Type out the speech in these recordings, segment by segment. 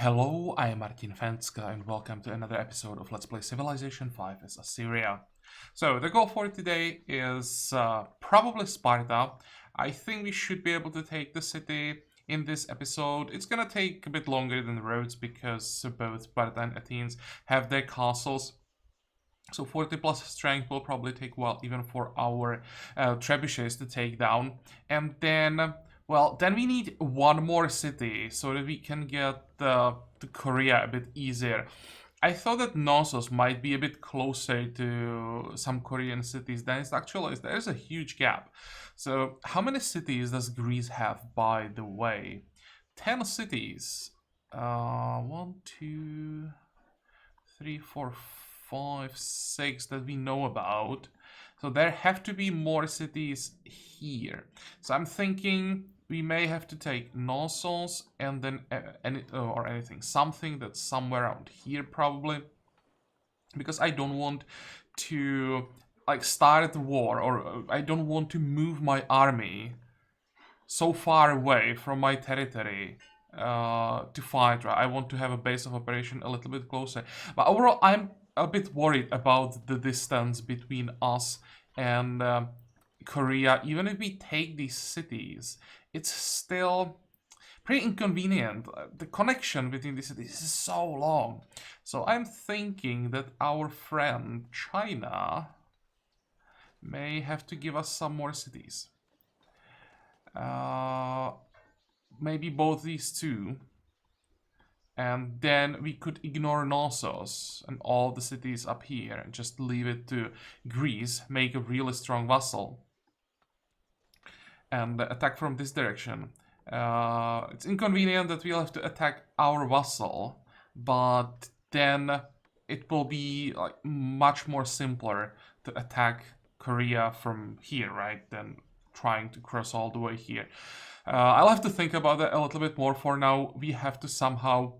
Hello, I am Martin Fencka and welcome to another episode of Let's Play Civilization 5 as Assyria. So the goal for today is probably Sparta. I think we should be able to take the city in this episode. It's gonna take a bit longer than Rhodes because both Sparta and Athens have their castles. So 40 plus strength will probably take a while even for our trebuchets to take down. And then, well, then we need one more city so that we can get to Korea a bit easier. I thought that Knossos might be a bit closer to some Korean cities than it actually is. There's a huge gap. So how many cities does Greece have, by the way? 10 cities. 1, 2, 3, 4, 5, 6 that we know about. So there have to be more cities here. So I'm thinking we may have to take Knossos and then something that's somewhere around here probably, because I don't want to start the war, or I don't want to move my army so far away from my territory to fight. Right? I want to have a base of operation a little bit closer. But overall, I'm a bit worried about the distance between us and Korea. Even if we take these cities, it's still pretty inconvenient. The connection between these cities is so long. So I'm thinking that our friend China may have to give us some more cities. Maybe both these two. And then we could ignore Knossos and all the cities up here and just leave it to Greece, make a really strong vassal, and attack from this direction. It's inconvenient that we'll have to attack our vassal, but then it will be much more simpler to attack Korea from here, right, than trying to cross all the way here. I'll have to think about that a little bit more. For now, we have to somehow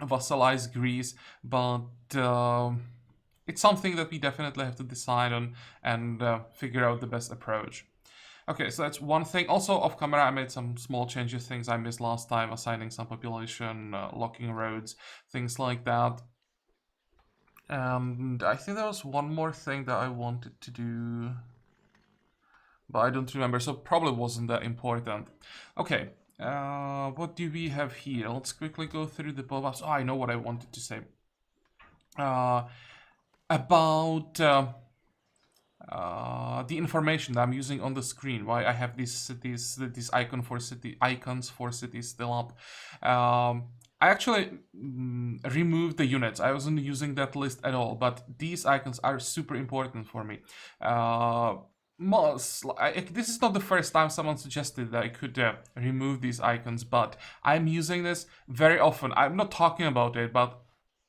vassalize Greece, but it's something that we definitely have to decide on and figure out the best approach. Okay, so that's one thing. Also, off camera, I made some small changes, things I missed last time, assigning some population, locking roads, things like that. And I think there was one more thing that I wanted to do, but I don't remember, so probably wasn't that important. Okay, what do we have here? Let's quickly go through the buffs. Oh, I know what I wanted to say. About the information that I'm using on the screen. Why I have these cities, these icons for cities still up. I actually removed the units. I wasn't using that list at all, but these icons are super important for me. This is not the first time someone suggested that I could remove these icons, but I'm using this very often. I'm not talking about it, but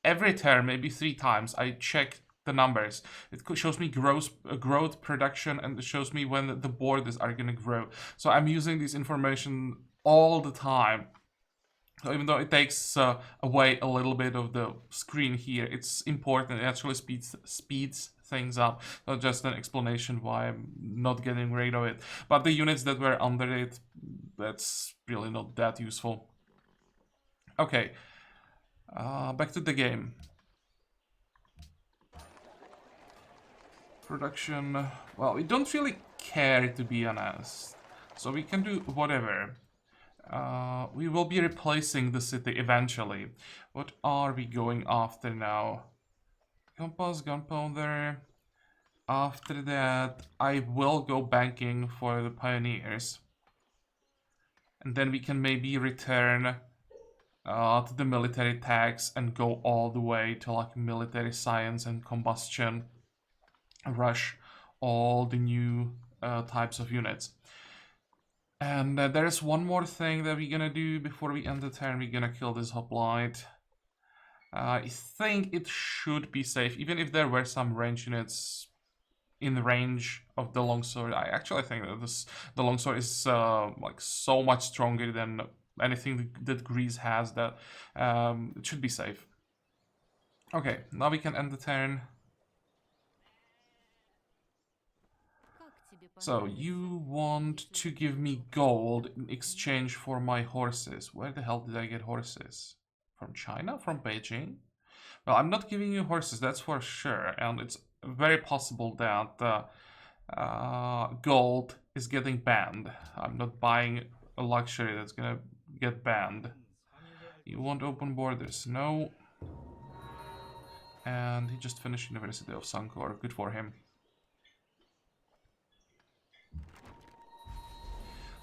every turn, maybe 3 times, I check the numbers. It shows me growth, production, and it shows me when the borders are gonna grow. So I'm using this information all the time. So even though it takes away a little bit of the screen here, it's important. It actually speeds things up. Not just an explanation why I'm not getting rid of it. But the units that were under it, that's really not that useful. Okay, back to the game. Production, well, we don't really care, to be honest. So we can do whatever. We will be replacing the city eventually. What are we going after now? Compass, gunpowder. After that, I will go banking for the pioneers. And then we can maybe return to the military tax and go all the way to military science and combustion. Rush all the new types of units. And there's one more thing that we're gonna do before we end the turn. We're gonna kill this hoplite. I think it should be safe, even if there were some range units in the range of the longsword. I actually think that the longsword is so much stronger than anything that Greece has, that it should be safe. Okay, now we can end the turn. So, you want to give me gold in exchange for my horses. Where the hell did I get horses? From China? From Beijing? Well, I'm not giving you horses, that's for sure. And it's very possible that gold is getting banned. I'm not buying a luxury that's gonna get banned. You want open borders? No. And he just finished University of Sankor. Good for him.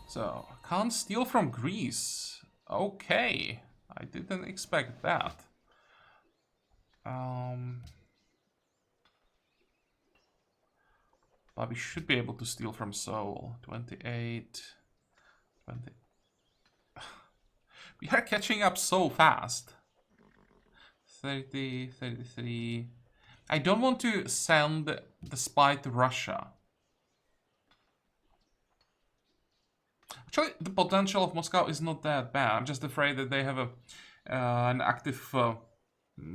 So, can't steal from Greece. Okay. I didn't expect that. But we should be able to steal from Seoul. 28. 20. We are catching up so fast. 30, 33. I don't want to send the spy to Russia. Actually, the potential of Moscow is not that bad. I'm just afraid that they have an active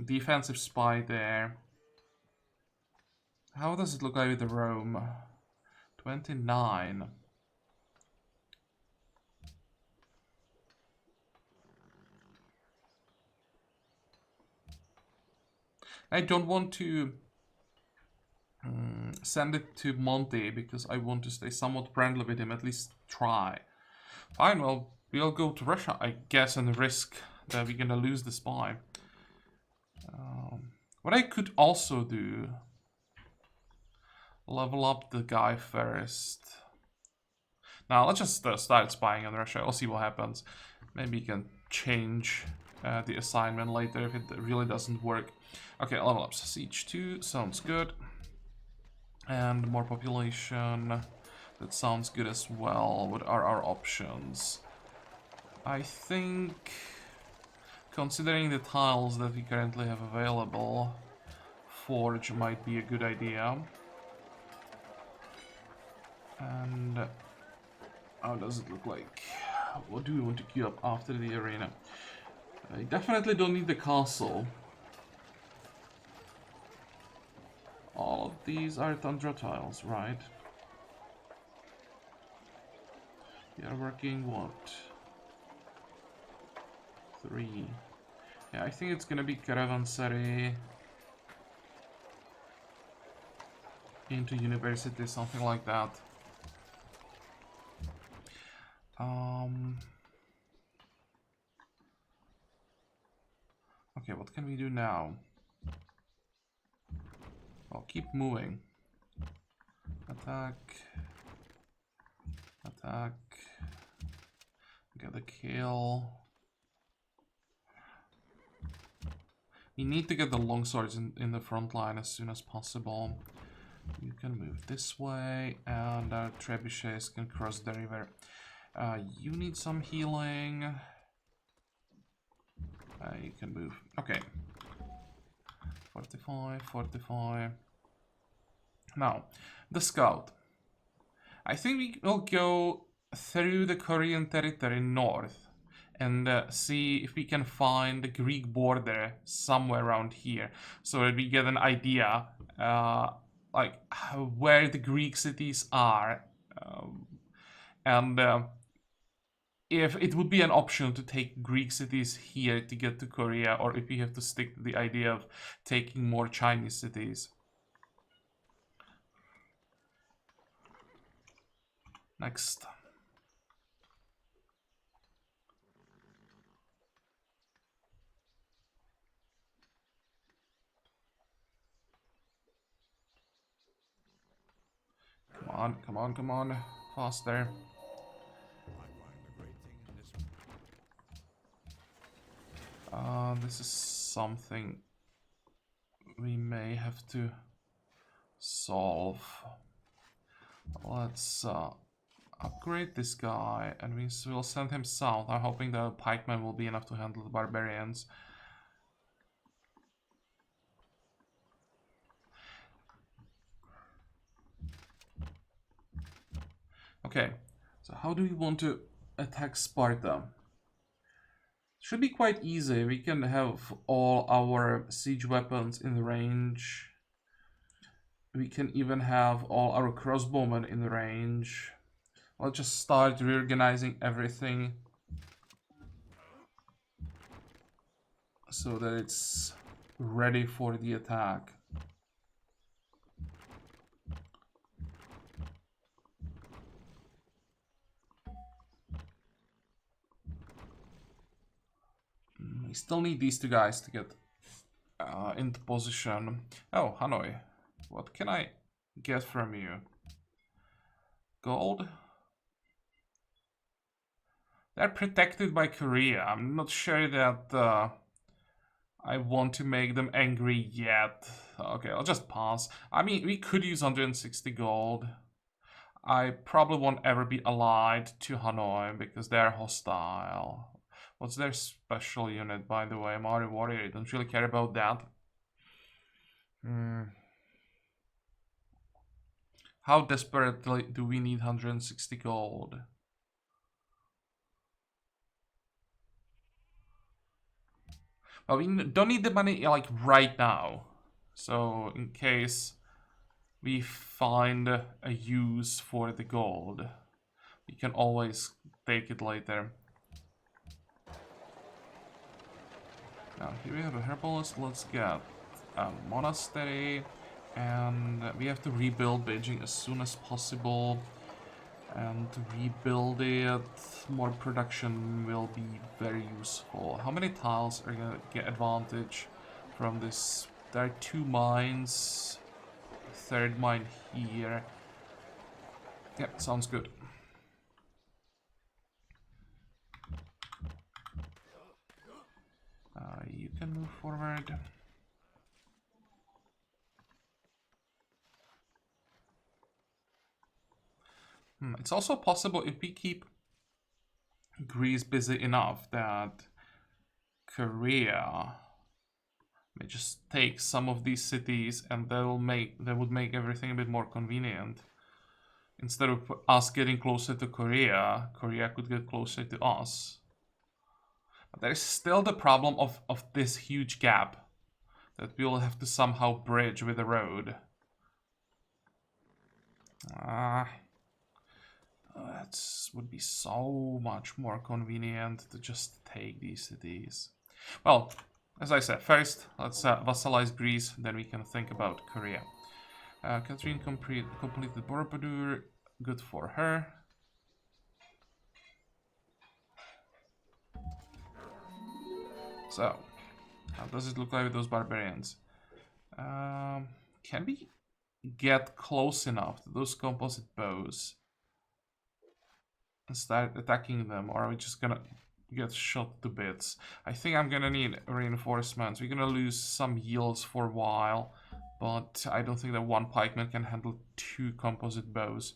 defensive spy there. How does it look like with Rome? 29. I don't want to send it to Monty because I want to stay somewhat friendly with him, at least try. Fine, well, we'll go to Russia, I guess, and risk that we're gonna lose the spy. What I could also do, level up the guy first. Now, let's just start spying on Russia. We'll see what happens. Maybe you can change the assignment later if it really doesn't work. Okay, level up Siege 2. Sounds good. And more population. That sounds good as well. What are our options? I think, considering the tiles that we currently have available, Forge might be a good idea. And how does it look like? What do we want to queue up after the arena? I definitely don't need the castle. All of these are Tundra tiles, right? We are working what? 3. Yeah, I think it's gonna be Caravanserai into university, something like that. Okay, what can we do now? Well, keep moving. Attack. Attack. Get a kill. We need to get the longswords in the front line as soon as possible. You can move this way, and our trebuchets can cross the river. You need some healing. You can move. Okay. 45, 45. Now, the scout. I think we will go through the Korean territory north and see if we can find the Greek border somewhere around here, so that we get an idea like where the Greek cities are, and if it would be an option to take Greek cities here to get to Korea, or if we have to stick to the idea of taking more Chinese cities. Next. Come on, come on, come on. Faster. This is something we may have to solve. Let's upgrade this guy, and we'll send him south. I'm hoping the pikemen will be enough to handle the barbarians. Okay, so how do we want to attack Sparta? Should be quite easy. We can have all our siege weapons in range. We can even have all our crossbowmen in range. Let's just start reorganizing everything. so that it's ready for the attack. We still need these two guys to get into position. Oh, Hanoi. What can I get from you? Gold? They're protected by Korea. I'm not sure that I want to make them angry yet. Okay, I'll just pass. I mean, we could use 160 gold. I probably won't ever be allied to Hanoi because they're hostile. What's their special unit, by the way? Maori Warrior. I don't really care about that. How desperately do we need 160 gold? Well, we don't need the money like right now. So in case we find a use for the gold, we can always take it later. Now here we have a herbalist. Let's get a monastery, and we have to rebuild Beijing as soon as possible. And to rebuild it, more production will be very useful. How many tiles are gonna get advantage from this? There are 2 mines, third mine here. Yep, sounds good. You can move forward. It's also possible if we keep Greece busy enough that Korea may just take some of these cities, and that would make everything a bit more convenient. Instead of us getting closer to Korea, Korea could get closer to us. But there is still the problem of this huge gap that we will have to somehow bridge with the road. That would be so much more convenient to just take these cities. Well, as I said, first let's vassalize Greece, then we can think about Korea. Catherine completed Borobudur, good for her. So, how does it look like with those barbarians? Can we get close enough to those composite bows and start attacking them, or are we just gonna get shot to bits? I think I'm gonna need reinforcements. We're gonna lose some yields for a while, but I don't think that one pikeman can handle 2 composite bows,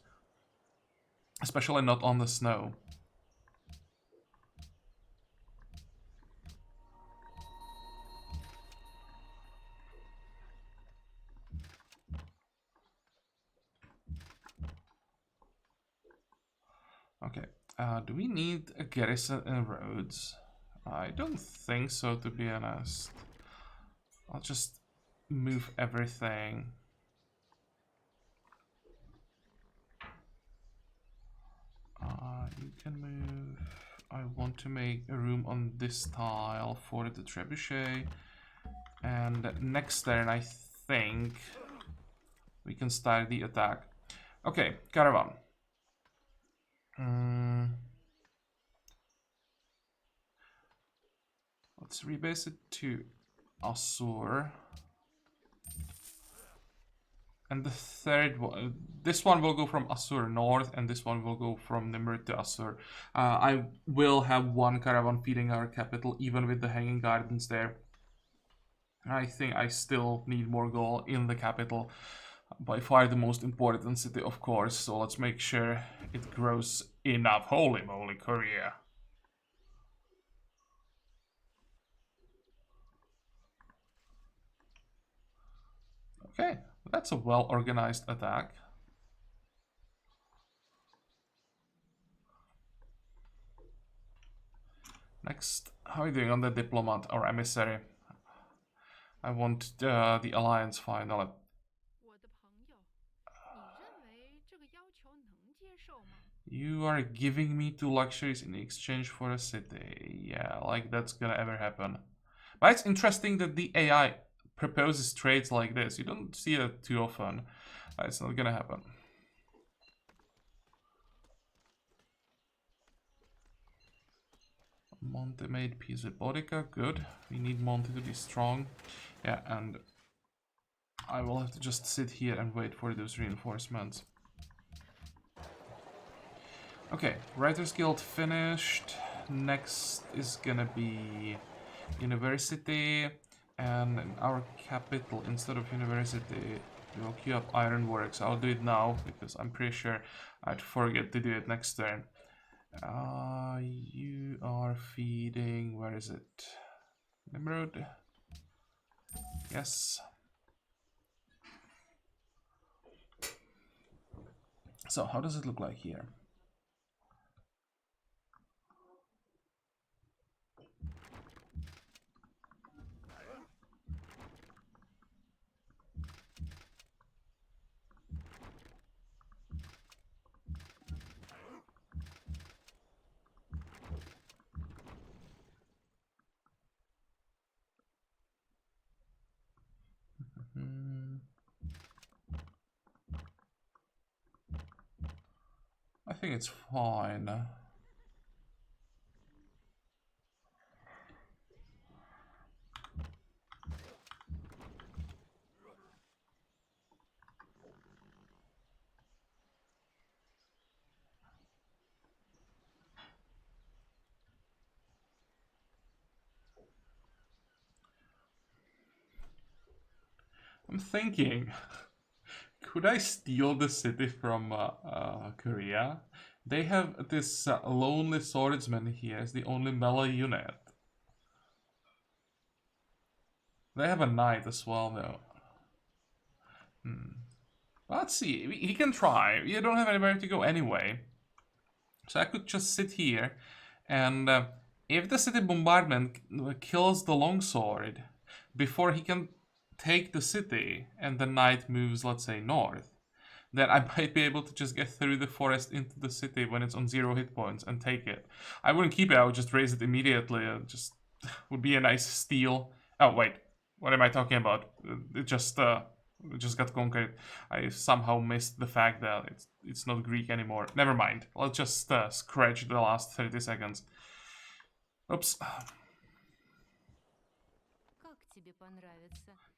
especially not on the snow. Okay, do we need a garrison in Rhodes? I don't think so, to be honest. I'll just move everything. You can move. I want to make a room on this tile for the trebuchet. And next turn, I think we can start the attack. Okay, caravan. Let's rebase it to Assur. And the third one, this one will go from Assur north, and this one will go from Nimr to Assur. I will have one caravan feeding our capital, even with the hanging gardens there. I think I still need more gold in the capital. By far the most important city, of course, so let's make sure it grows enough. Holy moly, Korea. Okay, that's a well-organized attack. Next, how are you doing on the diplomat or emissary? I want the alliance finally. You are giving me 2 luxuries in exchange for a city. Yeah, like that's gonna ever happen. But it's interesting that the AI proposes trades like this. You don't see it too often. It's not gonna happen. Monte made peace with Bodica, good. We need Monte to be strong. Yeah, and I will have to just sit here and wait for those reinforcements. Okay, Writers Guild finished. Next is gonna be University, and in our capital, instead of University, we'll queue up Ironworks. I'll do it now, because I'm pretty sure I'd forget to do it next turn. You are feeding, where is it? Nimrod? Yes. So, how does it look like here? I think it's fine. I'm thinking, could I steal the city from Korea? They have this lonely swordsman here as the only melee unit. They have a knight as well, though. Let's see. He can try. You don't have anywhere to go anyway. So I could just sit here, and if the city bombardment kills the longsword before he can take the city, and the knight moves, let's say, north, then I might be able to just get through the forest into the city when it's on 0 hit points and take it. I wouldn't keep it, I would just raise it immediately. It just would be a nice steal. Oh, wait. What am I talking about? It just got conquered. I somehow missed the fact that it's not Greek anymore. Never mind. Let's just scratch the last 30 seconds. Oops.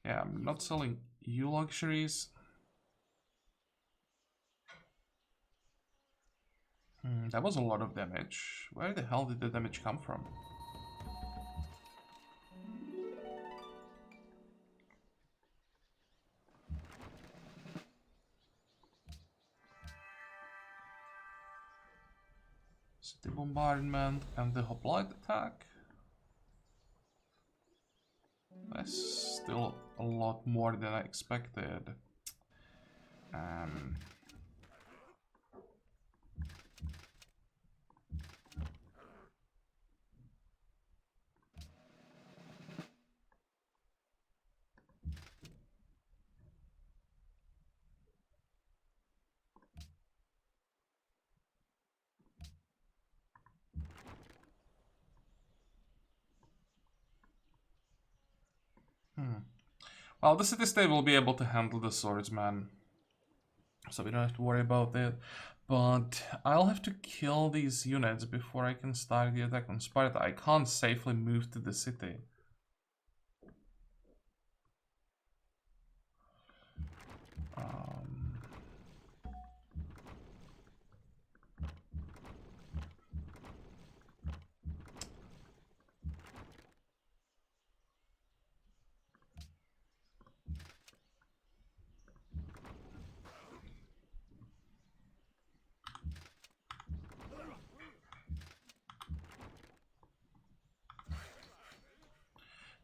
Yeah, I'm not selling you luxuries. That was a lot of damage. Where the hell did the damage come from? City bombardment and the hoplite attack. That's still a lot more than I expected. Well, the city state will be able to handle the swordsman, so we don't have to worry about it. But I'll have to kill these units before I can start the attack on Sparta. I can't safely move to the city.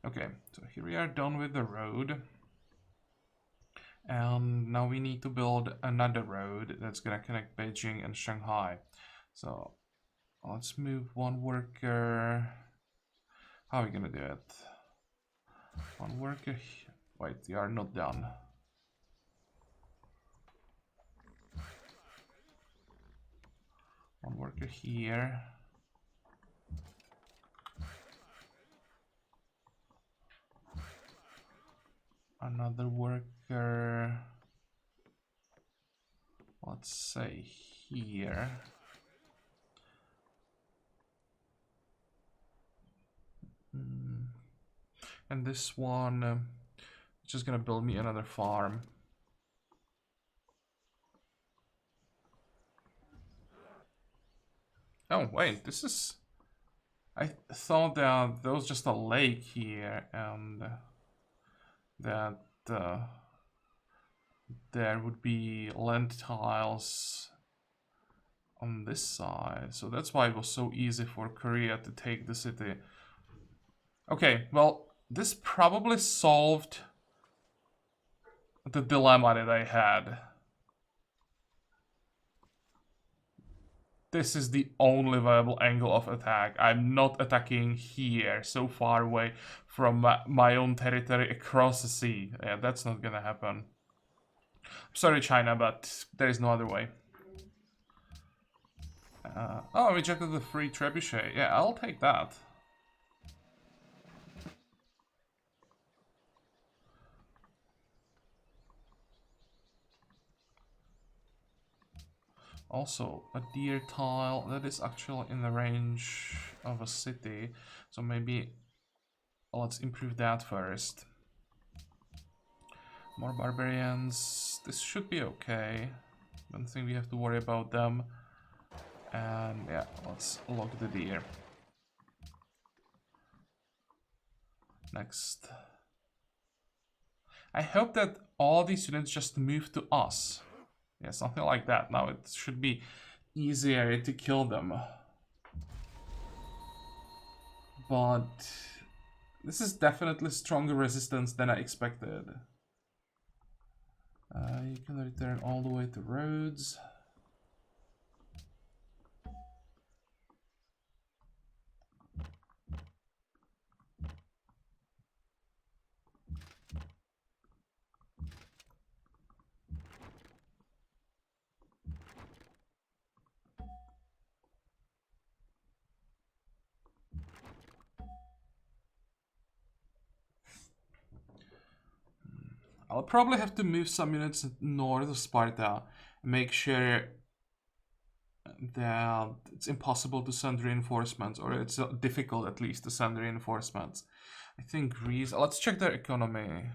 Okay, so here we are done with the road. And now we need to build another road that's gonna connect Beijing and Shanghai. So let's move one worker. How are we gonna do it? One worker. Wait, they are not done. One worker here. another worker, let's say here. And this one is just gonna build me another farm. Oh wait, this is... I thought that there was just a lake here and that there would be land tiles on this side. So that's why it was so easy for Korea to take the city. Okay, well, this probably solved the dilemma that I had. This is the only viable angle of attack. I'm not attacking here, so far away from my own territory across the sea. Yeah, that's not gonna happen. Sorry, China, but there is no other way. Oh, I rejected the free trebuchet. Yeah, I'll take that. Also, a deer tile that is actually in the range of a city, so maybe let's improve that first. More barbarians. This should be okay. Don't think we have to worry about them. And yeah, let's log the deer. Next. I hope that all these units just move to us. Yeah, something like that. Now it should be easier to kill them. But this is definitely stronger resistance than I expected. You can return all the way to Rhodes. I'll probably have to move some units north of Sparta and make sure that it's impossible to send reinforcements, or it's difficult at least to send reinforcements. I think Greece... Let's check their economy.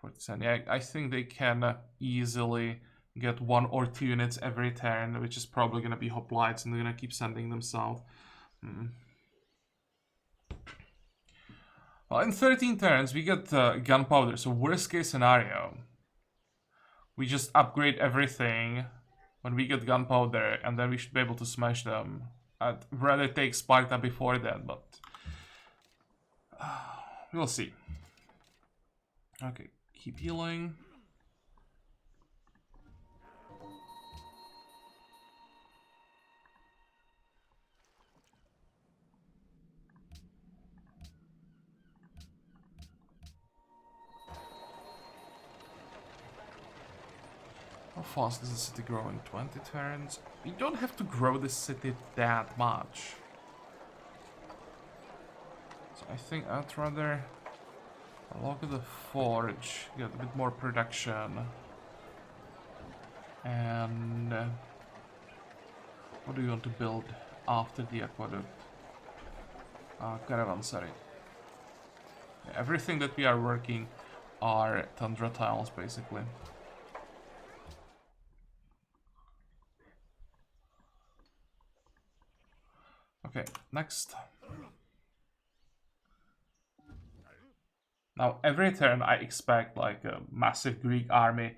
40%. Yeah, I think they can easily get 1 or 2 units every turn, which is probably going to be hoplites, and they're going to keep sending them south. Well, in 13 turns, we get gunpowder, so worst case scenario. We just upgrade everything when we get gunpowder, and then we should be able to smash them. I'd rather take Sparta before that, but... we'll see. Okay, keep healing. How fast does the city grow in 20 turns? We don't have to grow the city that much. So I think I'd rather look at the forge, get a bit more production. And what do you want to build after the aqueduct? Caravanserai. Everything that we are working are tundra tiles, basically. Okay, next. Now, every turn I expect like a massive Greek army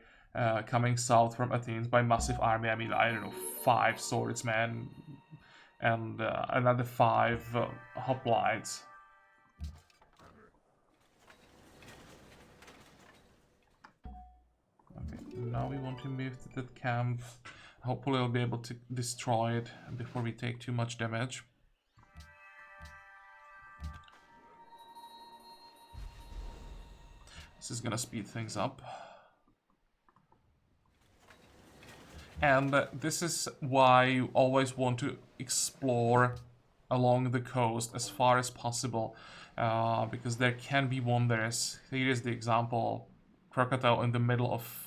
coming south from Athens. By massive army, I mean, I don't know, 5 swordsmen and another 5 hoplites. Okay, now we want to move to that camp. Hopefully I'll be able to destroy it before we take too much damage. This is gonna speed things up. And this is why you always want to explore along the coast as far as possible. because there can be wonders. Here is the example, crocodile in the middle of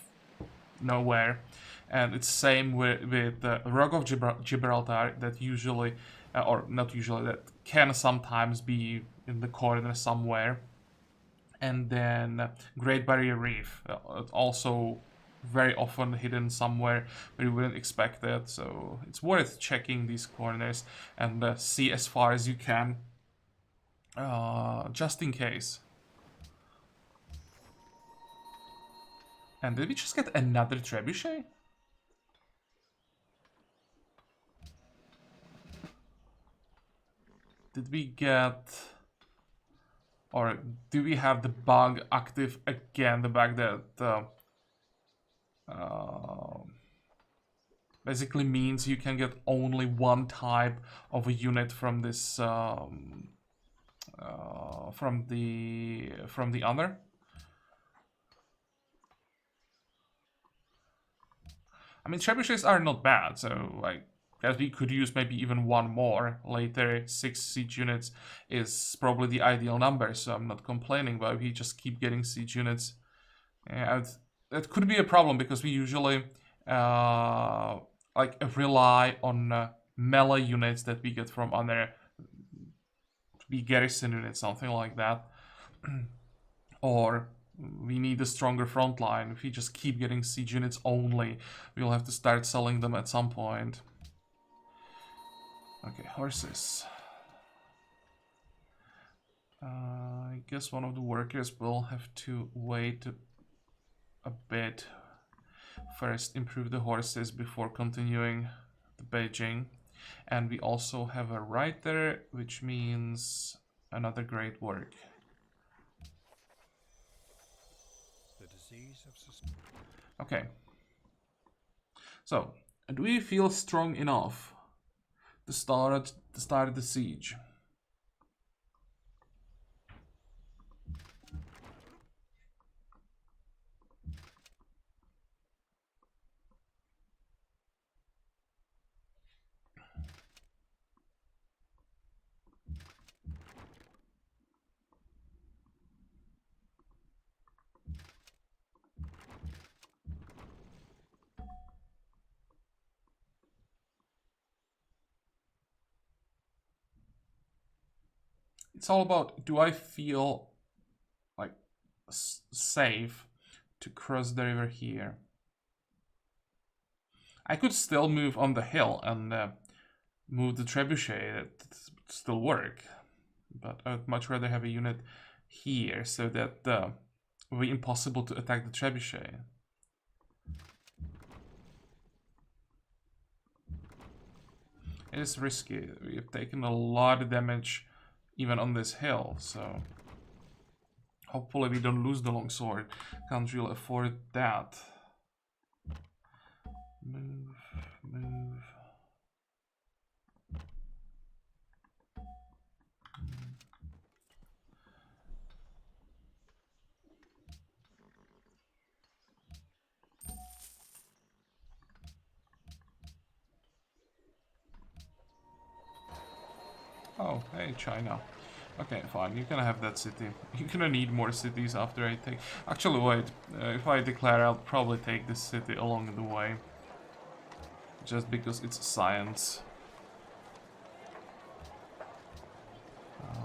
nowhere. And it's same with the Rock of Gibraltar that usually, or not usually, that can sometimes be in the corner somewhere. And then Great Barrier Reef, also very often hidden somewhere where you wouldn't expect it. So it's worth checking these corners and see as far as you can, just in case. And did we just get another trebuchet? Did we get... Or do we have the bug active again? The bug that basically means you can get only one type of a unit from this from the other. I mean, trebuchets are not bad, so like, guess we could use maybe even one more later. 6 siege units is probably the ideal number, so I'm not complaining. But if we just keep getting siege units, that could be a problem because we usually like rely on melee units that we get from other, be garrison units, something like that, or we need a stronger front line. If we just keep getting siege units only, we'll have to start selling them at some point. Okay, horses. I guess one of the workers will have to wait a bit. First, improve the horses before continuing the Beijing. And we also have a writer, which means another great work. Okay. So, do we feel strong enough to start the siege? It's all about, do I feel like safe to cross the river here? I could still move on the hill and move the trebuchet. That would still work, but I would much rather have a unit here so that it would be impossible to attack the trebuchet. It is risky. We have taken a lot of damage even on this hill, so hopefully we don't lose the longsword. Can't really afford that. Move, move. Oh, hey, China. Okay, fine, you can have that city. You're gonna need more cities after I take... Actually, wait, if I declare, I'll probably take this city along the way. Just because it's science.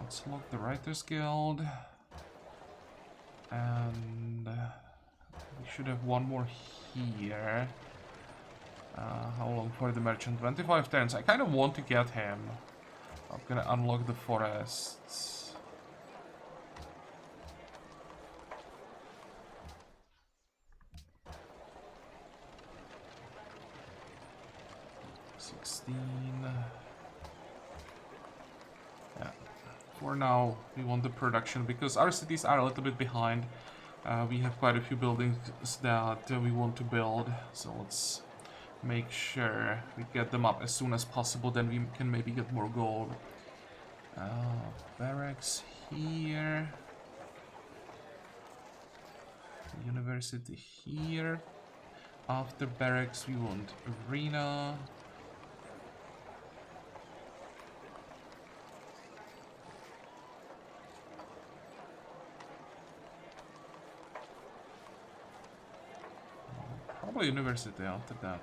Let's lock the Writers Guild. And we should have one more here. How long for the merchant? 25 turns. I kind of want to get him. I'm gonna unlock the forests. Yeah. For now, we want the production because our cities are a little bit behind. We have quite a few buildings that we want to build, so let's make sure we get them up as soon as possible, then we can maybe get more gold. Barracks here. University here. After barracks we want arena. probably university after that.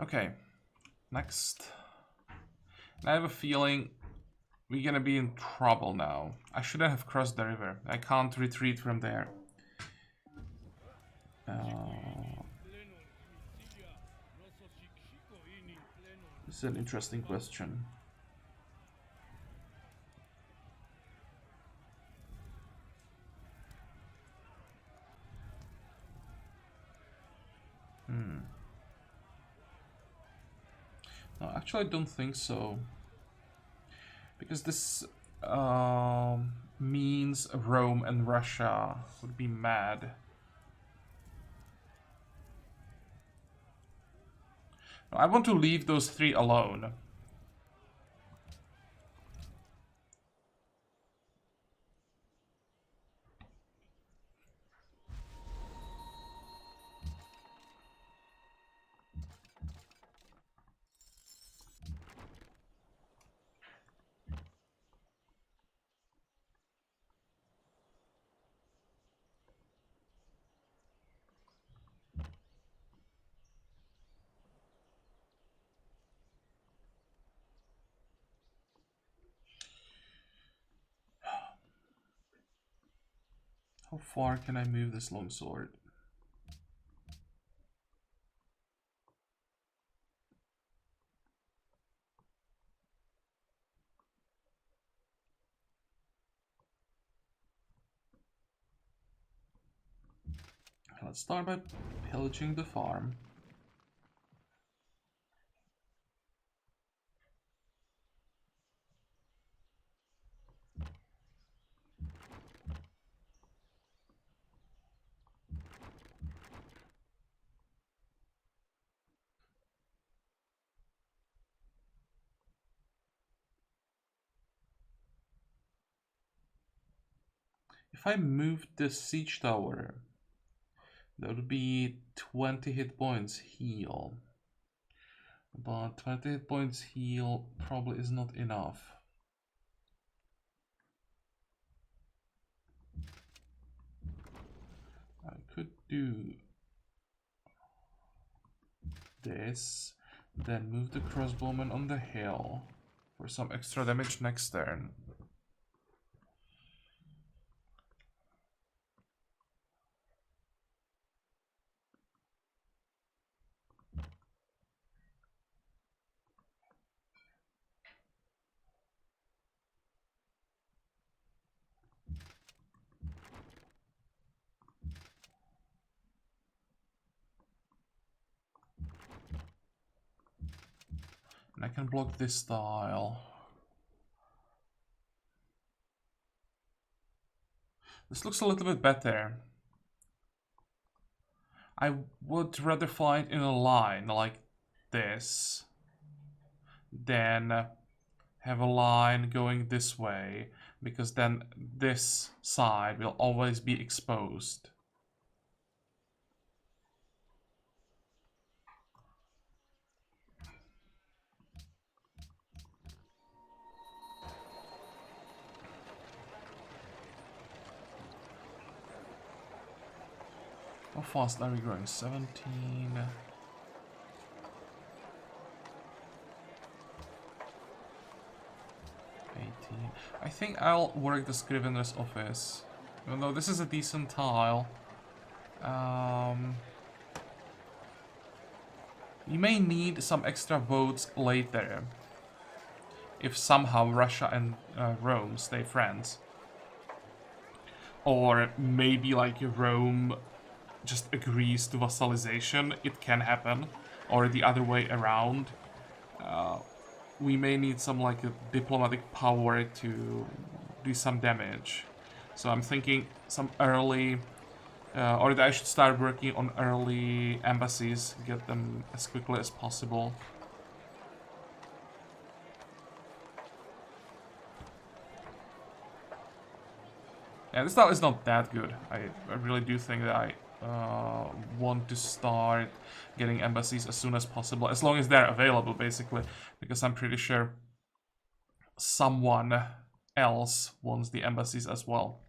Okay, next. I have a feeling we're gonna be in trouble now. I shouldn't have crossed the river. I can't retreat from there. This is an interesting question. No, actually I don't think so. Because this means Rome and Russia would be mad. No, I want to leave those three alone. How far can I move this longsword? Let's start by pillaging the farm. If I moved the siege tower, that would be 20 hit points heal. But 20 hit points heal probably is not enough. I could do this, then move the crossbowman on the hill for some extra damage next turn. And I can block this tile. This looks a little bit better. I would rather fight in a line like this than have a line going this way, because then this side will always be exposed. How fast are we growing? 17. 18. I think I'll work the Scrivener's office. Even though this is a decent tile. You may need some extra votes later. If somehow Russia and Rome stay friends. Or maybe like Rome just agrees to vassalization. It can happen. Or the other way around. We may need some like a diplomatic power to do some damage. So I'm thinking some early, or that I should start working on early embassies, get them as quickly as possible. Yeah, this style is not that good. I really do think that I want to start getting embassies as soon as possible, as long as they're available, basically, because I'm pretty sure someone else wants the embassies as well.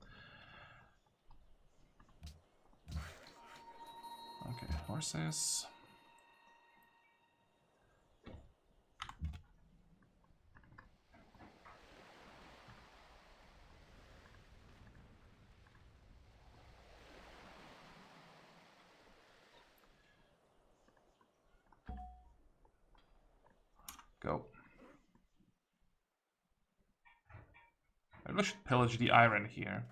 Okay, horses. Go. Maybe I should pillage the iron here.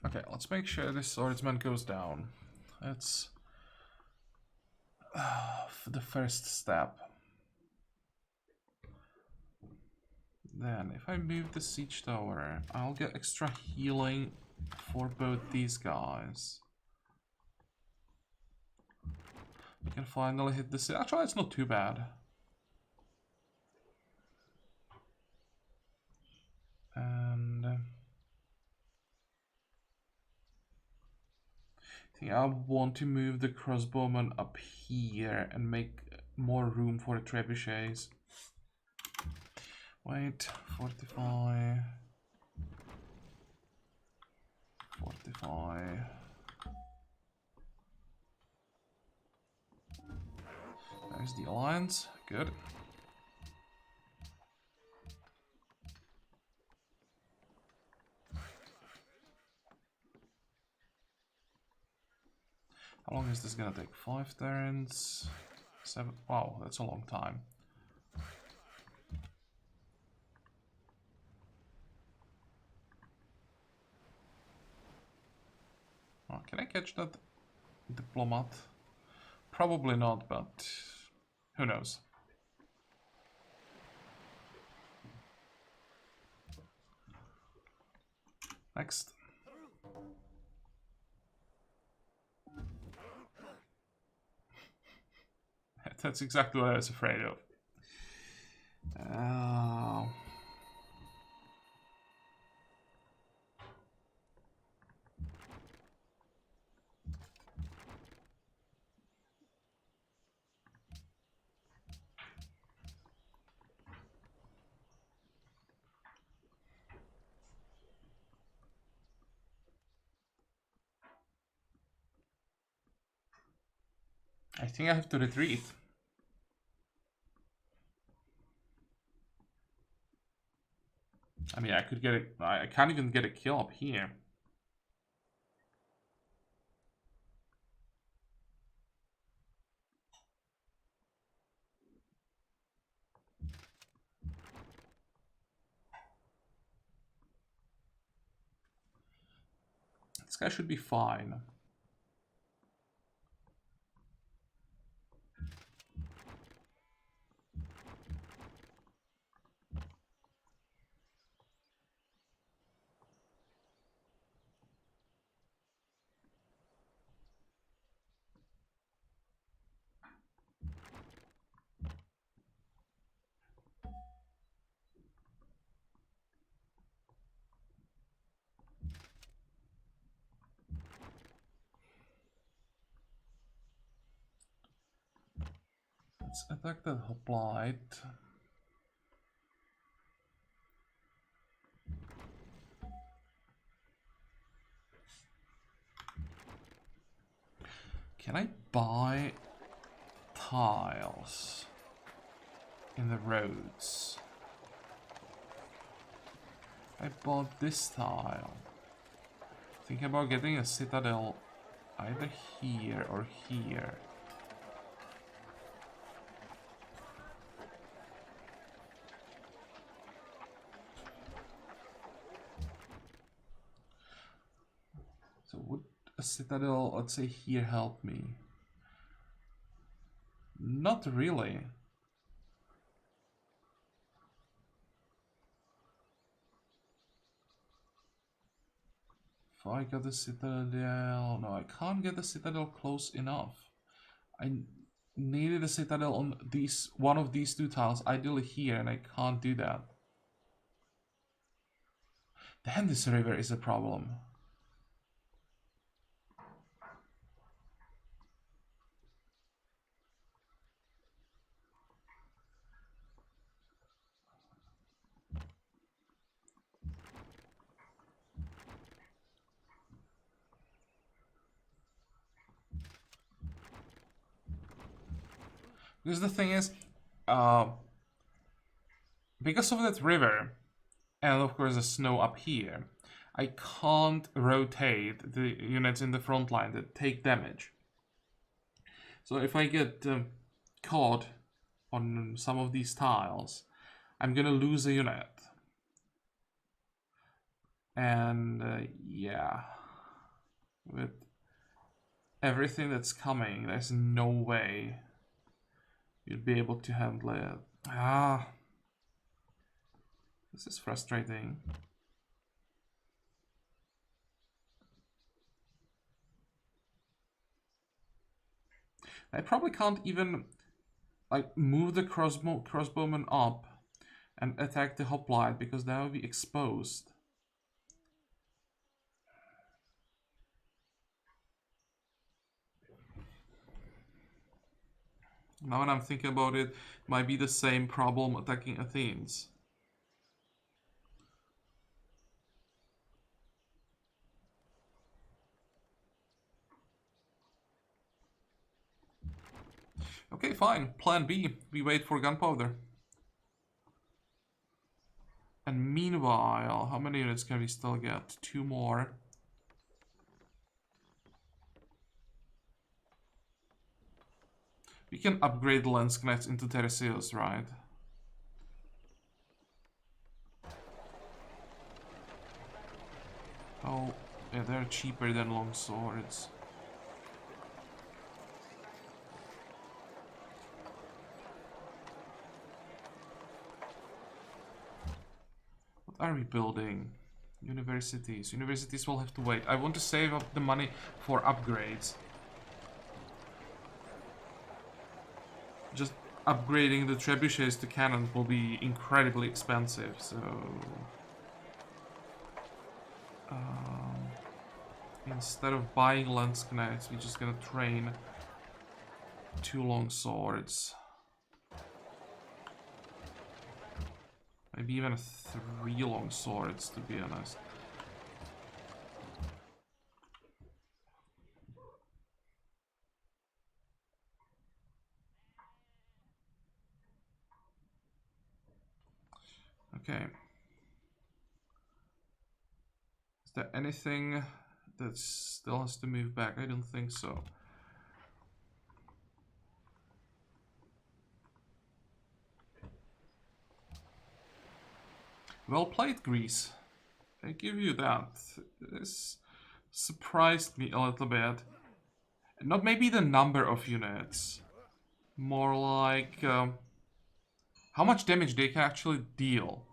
Okay, let's make sure this swordsman goes down. That's the first step. Then, if I move the siege tower, I'll get extra healing for both these guys. We can finally hit the city. Actually, it's not too bad. And I think I want to move the crossbowmen up here and make more room for the trebuchets. Wait, 45. 45. There's the alliance. Good. How long is this gonna take? 5 turns? 7? Wow, that's a long time. Oh, can I catch that diplomat? Probably not, but who knows? Next. That's exactly what I was afraid of. I think I have to retreat. I mean, I could get it. I can't even get a kill up here. This guy should be fine. Let's attack that hoplite. Can I buy tiles in the roads? I bought this tile. Think about getting a citadel either here or here. So would a citadel, let's say here, help me? Not really. If I got the citadel... No, I can't get the citadel close enough. I needed a citadel on these one of these two tiles, ideally here, and I can't do that. Then this river is a problem. Because the thing is, because of that river, and of course the snow up here, I can't rotate the units in the front line that take damage. So if I get caught on some of these tiles, I'm gonna lose a unit. And yeah, with everything that's coming, there's no way you'd be able to handle it. This is frustrating. I probably can't even like move the crossbowman up and attack the hoplite because that would be exposed. Now when I'm thinking about it, might be the same problem attacking Athens. Okay, fine. Plan B. We wait for gunpowder. And meanwhile, how many units can we still get? 2 more. We can upgrade the Lansknechts into Teresios, right? Oh, yeah, they're cheaper than long swords. What are we building? Universities. Universities will have to wait. I want to save up the money for upgrades. Just upgrading the trebuchets to cannons will be incredibly expensive, so... instead of buying Lansknechts, we're just gonna train 2 long swords. Maybe even 3 long swords, to be honest. Okay. Is there anything that still has to move back? I don't think so. Well played, Greece. I give you that. This surprised me a little bit. Not maybe the number of units. More like how much damage they can actually deal.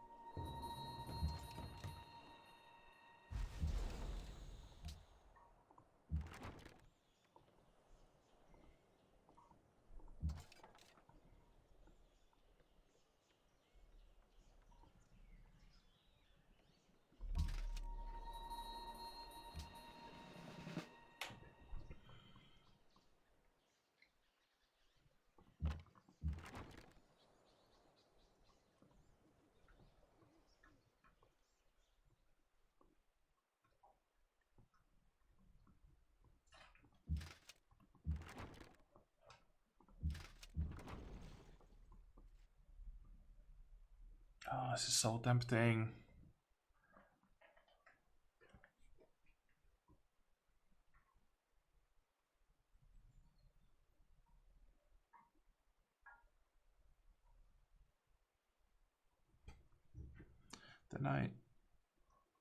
Oh, this is so tempting. Then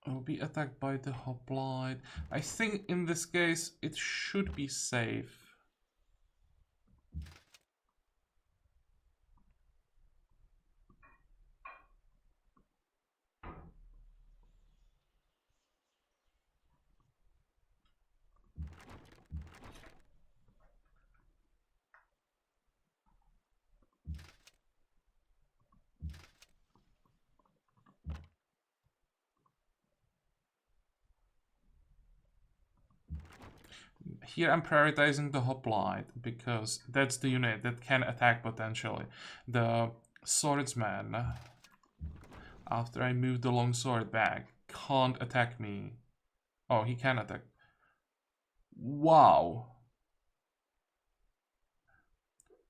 I will be attacked by the hoplite. I think in this case it should be safe. Here I'm prioritizing the hoplite because that's the unit that can attack potentially. The swordsman, after I move the longsword back, can't attack me. Oh, he can attack. Wow.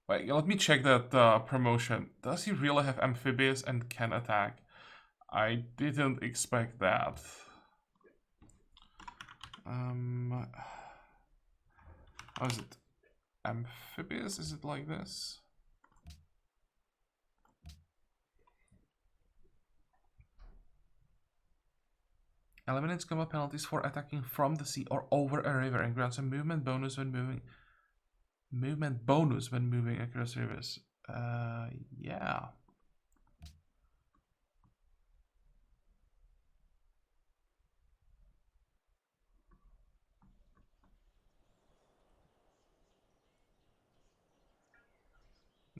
Wait, let me check that promotion. Does he really have amphibious and can attack? I didn't expect that. How is it? Amphibious? Is it like this? Eliminates combat penalties for attacking from the sea or over a river and grants a movement bonus when moving. Movement bonus when moving across rivers. Yeah.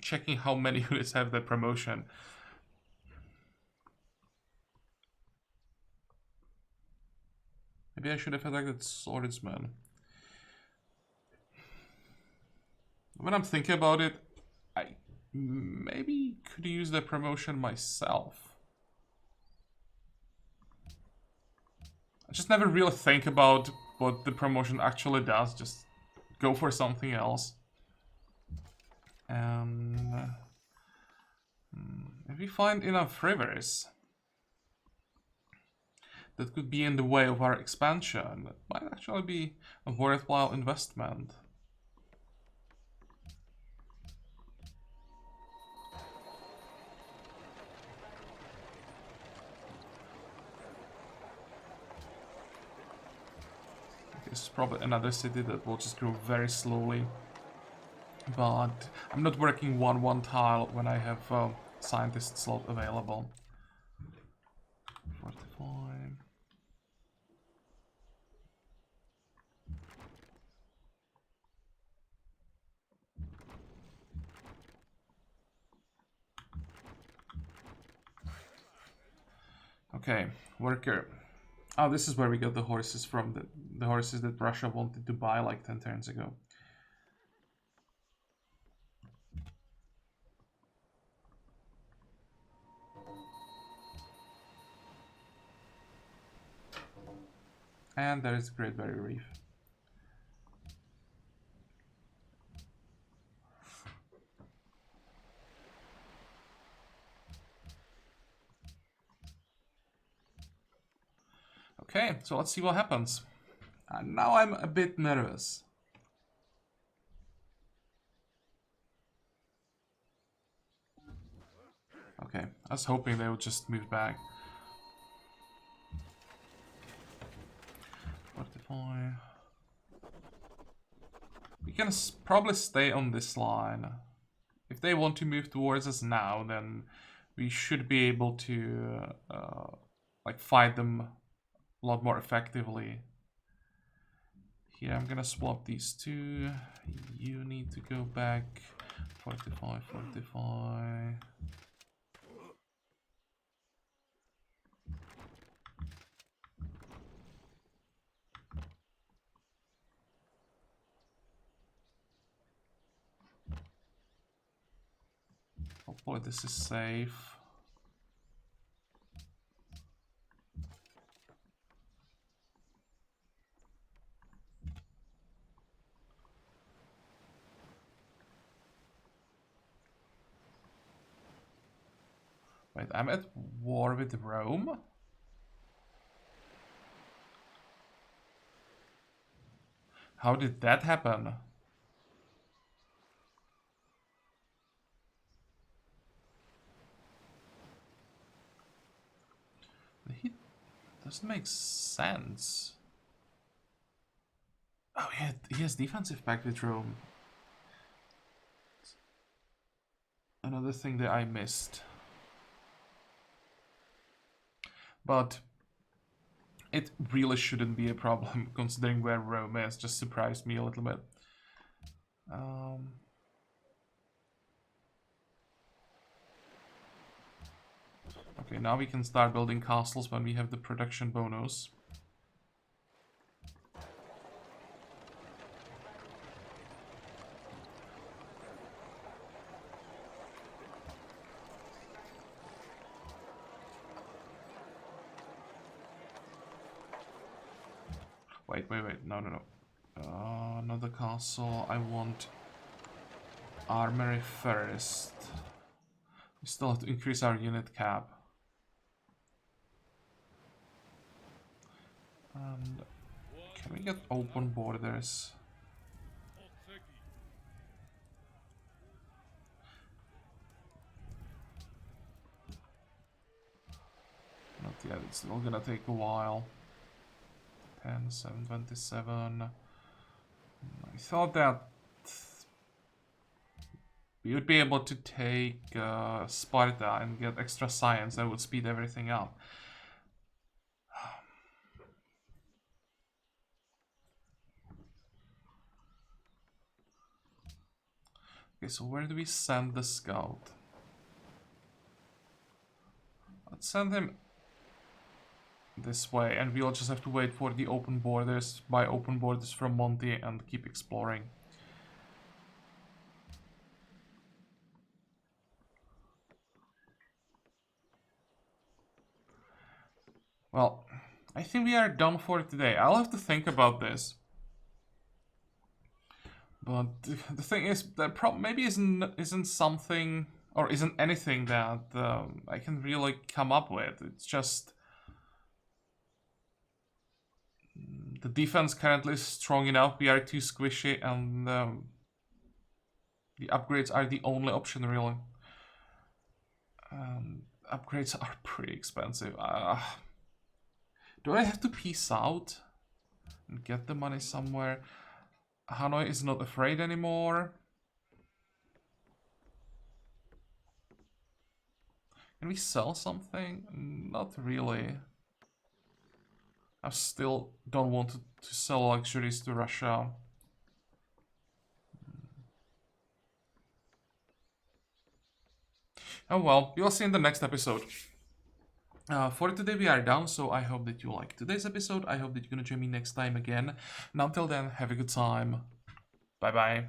Checking how many units have that promotion. Maybe I should have attacked that swordsman. When I'm thinking about it, I maybe could use the promotion myself. I just never really think about what the promotion actually does. Just go for something else. And if we find enough rivers that could be in the way of our expansion, that might actually be a worthwhile investment. This is probably another city that will just grow very slowly. But I'm not working one tile when I have scientist slot available. 45. Okay, worker. Oh, this is where we got the horses from, the horses that Russia wanted to buy like 10 turns ago. And there is the Great Barrier Reef. Okay, so let's see what happens. And now I'm a bit nervous. Okay, I was hoping they would just move back. 45. We can probably stay on this line. If they want to move towards us now, then we should be able to like fight them a lot more effectively. Here I'm gonna swap these two. You need to go back. 45, 45. Hopefully this is safe. Wait, I'm at war with Rome? How did that happen? Doesn't make sense. Oh, yeah, he has defensive pact with Rome. Another thing that I missed. But it really shouldn't be a problem considering where Rome is. Just surprised me a little bit. Okay, now we can start building castles when we have the production bonus. Wait, no. Another castle. I want armory first. We still have to increase our unit cap. And can we get open borders? Not yet, it's still gonna take a while. 10, 727. I thought that we would be able to take Sparta and get extra science that would speed everything up. Okay, so where do we send the scout? Let's send him this way, and we'll just have to wait for the open borders, buy open borders from Monty, and keep exploring. Well, I think we are done for today. I'll have to think about this. But the thing is, that maybe isn't something, or isn't anything that I can really come up with. It's just the defense currently is strong enough. We are too squishy, and the upgrades are the only option, really. Upgrades are pretty expensive. Do I have to peace out and get the money somewhere? Hanoi is not afraid anymore. Can we sell something? Not really. I still don't want to sell luxuries to Russia. Oh well, we'll see in the next episode. For today we are done, so I hope that you liked today's episode. I hope that you're gonna join me next time again. And until then, have a good time. Bye bye.